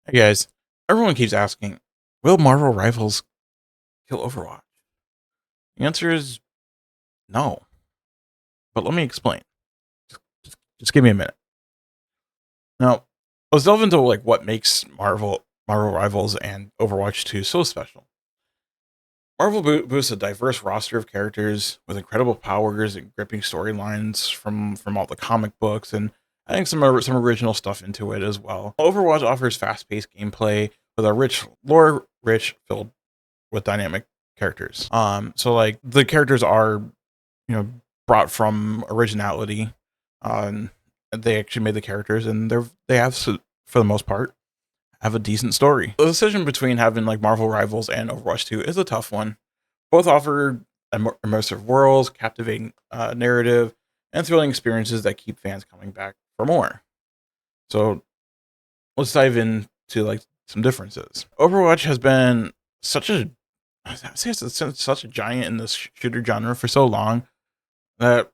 Hey guys, everyone keeps asking, will Marvel Rivals kill Overwatch? The answer is no, but let me explain. Just give me a minute. Now, let's delve into like what makes Marvel Rivals and Overwatch 2 so special. Marvel boasts a diverse roster of characters with incredible powers and gripping storylines from all the comic books, and I think some original stuff into it as well. Overwatch offers fast-paced gameplay with a rich lore, rich filled with dynamic characters. So like the characters are, brought from originality. Um, they actually made the characters, and they have for the most part have a decent story. The decision between having like Marvel Rivals and Overwatch 2 is a tough one. Both offer immersive worlds, captivating narrative, and thrilling experiences that keep fans coming back for more. So let's dive into like some differences. Overwatch has been such a I say it's such a giant in this shooter genre for so long that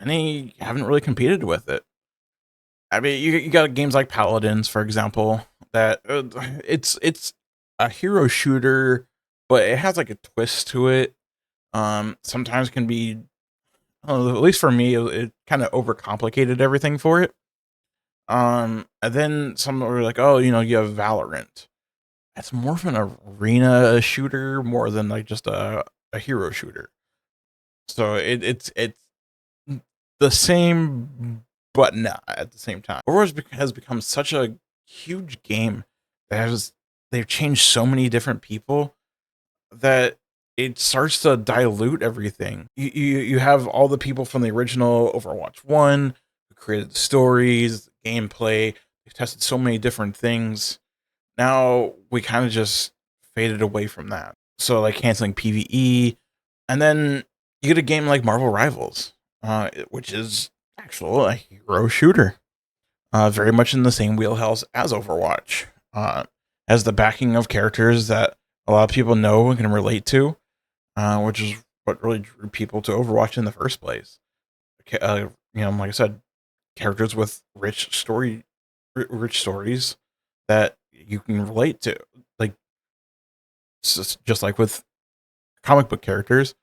many haven't really competed with it. I mean, you got games like Paladins, for example, that it's a hero shooter, but it has like a twist to it. Sometimes can be, at least for me, it kind of overcomplicated everything for it. And then some were like, oh, you have Valorant. It's more of an arena shooter more than like just a hero shooter. So it's the same, but not at the same time. Overwatch has become such a huge game that they've changed so many different people that it starts to dilute everything. You have all the people from the original Overwatch 1 who created the stories, gameplay. They've tested so many different things. Now we kind of just faded away from that. So like canceling PvE, and then you get a game like Marvel Rivals, which is actual a hero shooter, very much in the same wheelhouse as Overwatch, has the backing of characters that a lot of people know and can relate to, which is what really drew people to Overwatch in the first place. Like I said, characters with rich stories that you can relate to, like just like with comic book characters,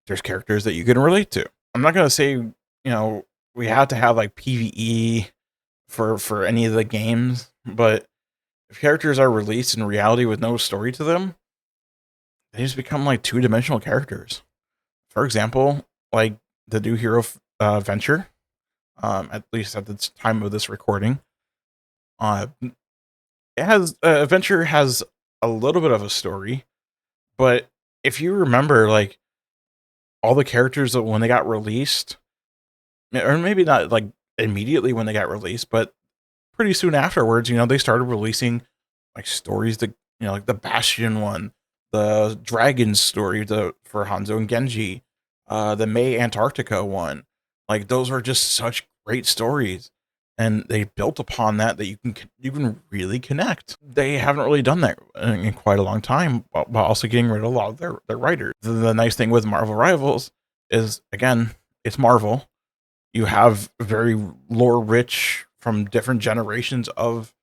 there's characters that you can relate to. I'm not gonna say we have to have like PVE for any of the games, but if characters are released in reality with no story to them, they just become like two-dimensional characters. For example, like the new hero venture, at least at the time of this recording, it has Venture has a little bit of a story, but if you remember, like all the characters that when they got released, or maybe not like immediately when they got released, but pretty soon afterwards, they started releasing like stories that like the Bastion one, the Dragon story for Hanzo and Genji, the May Antarctica one. Like those are just such great stories, and they built upon that you can really connect. They haven't really done that in quite a long time, while also getting rid of a lot of their writers. The nice thing with Marvel Rivals is again, it's Marvel. You have very lore rich from different generations of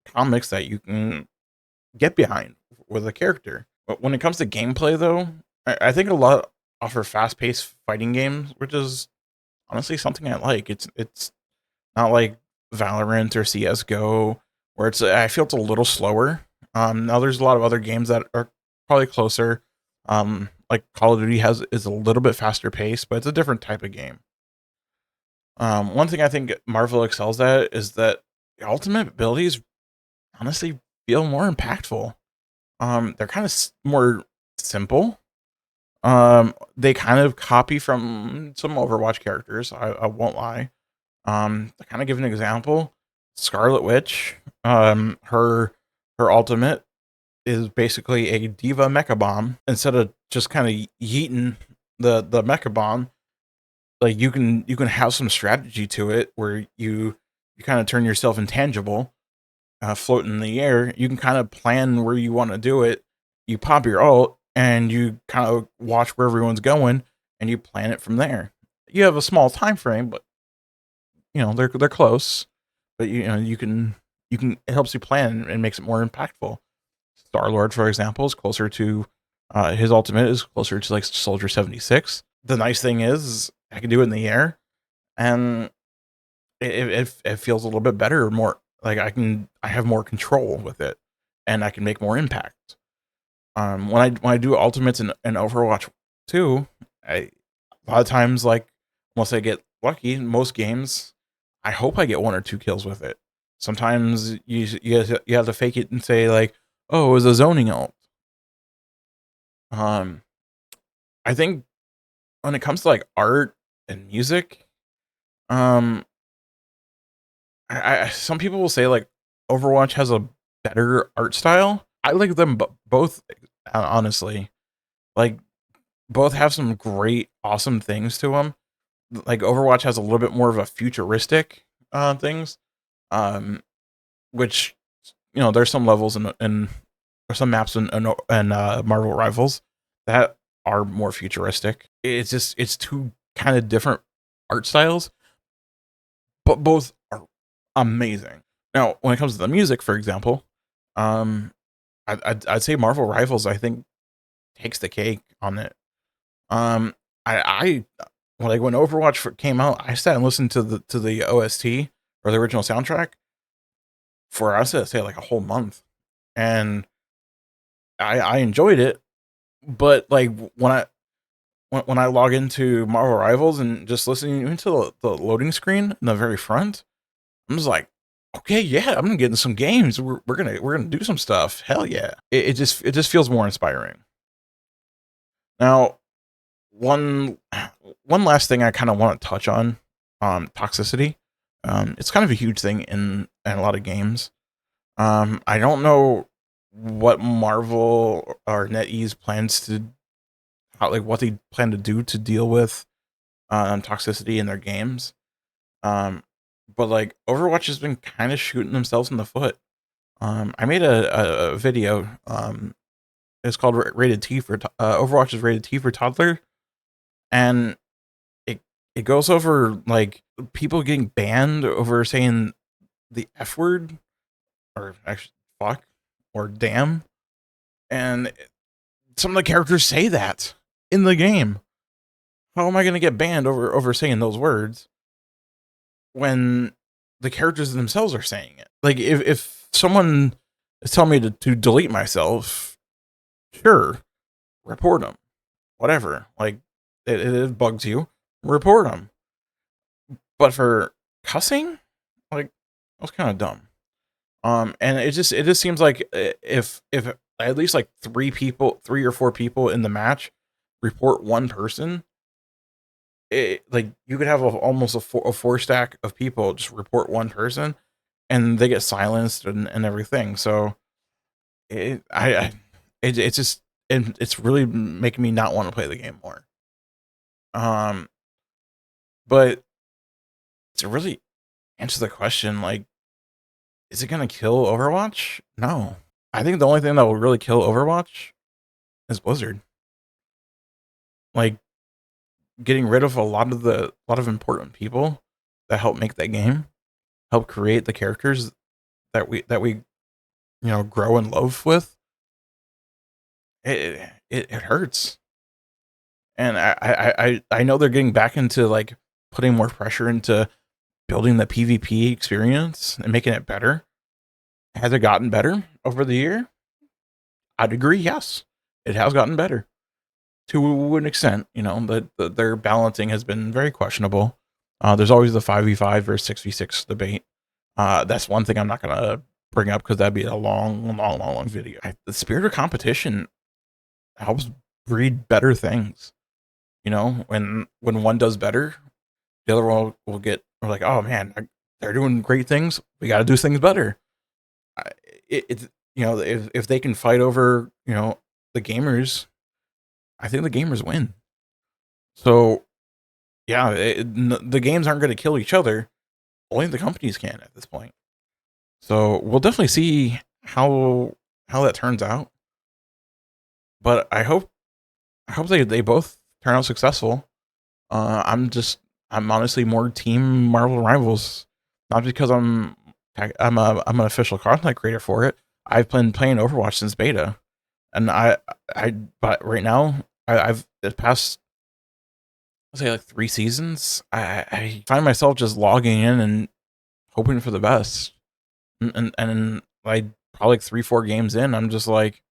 comics that you can get behind with a character. But when it comes to gameplay, though, I think a lot offer fast paced fighting games, which is honestly something I like. It's not like Valorant or CS:GO, where I feel it's a little slower. Now there's a lot of other games that are probably closer. Like Call of Duty is a little bit faster paced, but it's a different type of game. One thing I think Marvel excels at is that the ultimate abilities honestly feel more impactful. They're kind of more simple. They kind of copy from some Overwatch characters. I won't lie. To kind of give an example, Scarlet Witch, her ultimate is basically a diva mecha bomb. Instead of just kind of yeeting the mecha bomb, like you can have some strategy to it where you kind of turn yourself intangible, float in the air. You can kind of plan where you want to do it. You pop your ult and you kind of watch where everyone's going and you plan it from there. You have a small time frame, but they're close. But you can it helps you plan and makes it more impactful. Star Lord, for example, is closer to his ultimate is closer to like Soldier 76. The nice thing is I can do it in the air, and it feels a little bit better, more like I have more control with it, and I can make more impact. When I do ultimates in Overwatch 2, a lot of times, like, unless I get lucky, in most games, I hope I get 1 or 2 kills with it. Sometimes you have to fake it and say like, "Oh, it was a zoning ult." Um, I think when it comes to like art and music, um, some people will say like Overwatch has a better art style. I like them both, honestly. Like, both have some great, awesome things to them. Like Overwatch has a little bit more of a futuristic things, um, which, there's some levels in or some maps in Marvel Rivals that are more futuristic. It's two kind of different art styles, but both are amazing. Now, when it comes to the music, for example, um, I'd say Marvel Rivals, I think, takes the cake on it. Um, like when Overwatch came out, I sat and listened to the OST or the original soundtrack for, I said, say, like a whole month, and I enjoyed it. But like when I log into Marvel Rivals and just listening into the loading screen in the very front, I'm just like, okay, yeah, I'm gonna get in some games. We're gonna do some stuff. Hell yeah! It just feels more inspiring. Now, one one last thing I kind of want to touch on, toxicity. It's kind of a huge thing in a lot of games. I don't know what Marvel or NetEase plans to like what they plan to do to deal with toxicity in their games. Um, but like Overwatch has been kind of shooting themselves in the foot. I made a video. It's called Rated T for Overwatch is rated T for toddler, and it goes over like people getting banned over saying the F word, or actually fuck, or damn, and some of the characters say that in the game. How am I going to get banned over saying those words when the characters themselves are saying it? Like, if someone is telling me to delete myself, sure, report them, whatever. Like, it bugs you, report them. But for cussing, like, that's kind of dumb. And it just seems like if at least like 3 or 4 people in the match report one person, like you could have almost a four stack of people just report one person, and they get silenced and everything. So it I it's just, and it's really making me not want to play the game more. Um, but to really answer the question, like, is it gonna kill Overwatch? No. I think the only thing that will really kill Overwatch is Blizzard. Like, getting rid of a lot of important people that help make that game, help create the characters that we grow and love with. It hurts, and I know they're getting back into like putting more pressure into building the PvP experience and making it better. Has it gotten better over the year? I'd agree. Yes, it has gotten better to an extent. Their balancing has been very questionable. There's always the 5v5 versus 6v6 debate. That's one thing I'm not gonna bring up because that'd be a long video. The spirit of competition helps breed better things. When one does better, the other one will get, we're like, oh man, they're doing great things. We got to do things better. It's if they can fight over the gamers, I think the gamers win. So yeah, the games aren't going to kill each other. Only the companies can at this point. So we'll definitely see how that turns out. But I hope they both turn out successful. I'm honestly more team Marvel Rivals, not because I'm I'm an official content creator for it. I've been playing Overwatch since beta, and but right now I've the past, I'll say like 3 seasons. I find myself just logging in and hoping for the best, and like probably like 3 4 games in, I'm just like,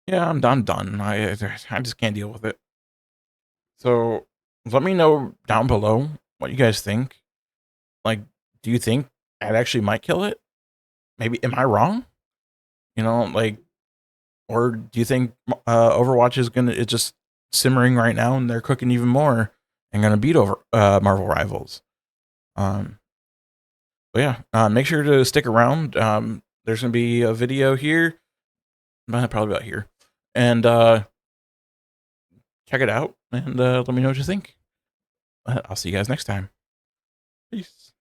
yeah, I'm done. I just can't deal with it. So let me know down below what you guys think. Like, do you think I actually might kill it? Maybe am I wrong? Like, or do you think Overwatch is gonna it's just simmering right now and they're cooking even more and gonna beat over Marvel Rivals? Um, but yeah, make sure to stick around. There's gonna be a video here, probably about here, and check it out and let me know what you think. I'll see you guys next time. Peace.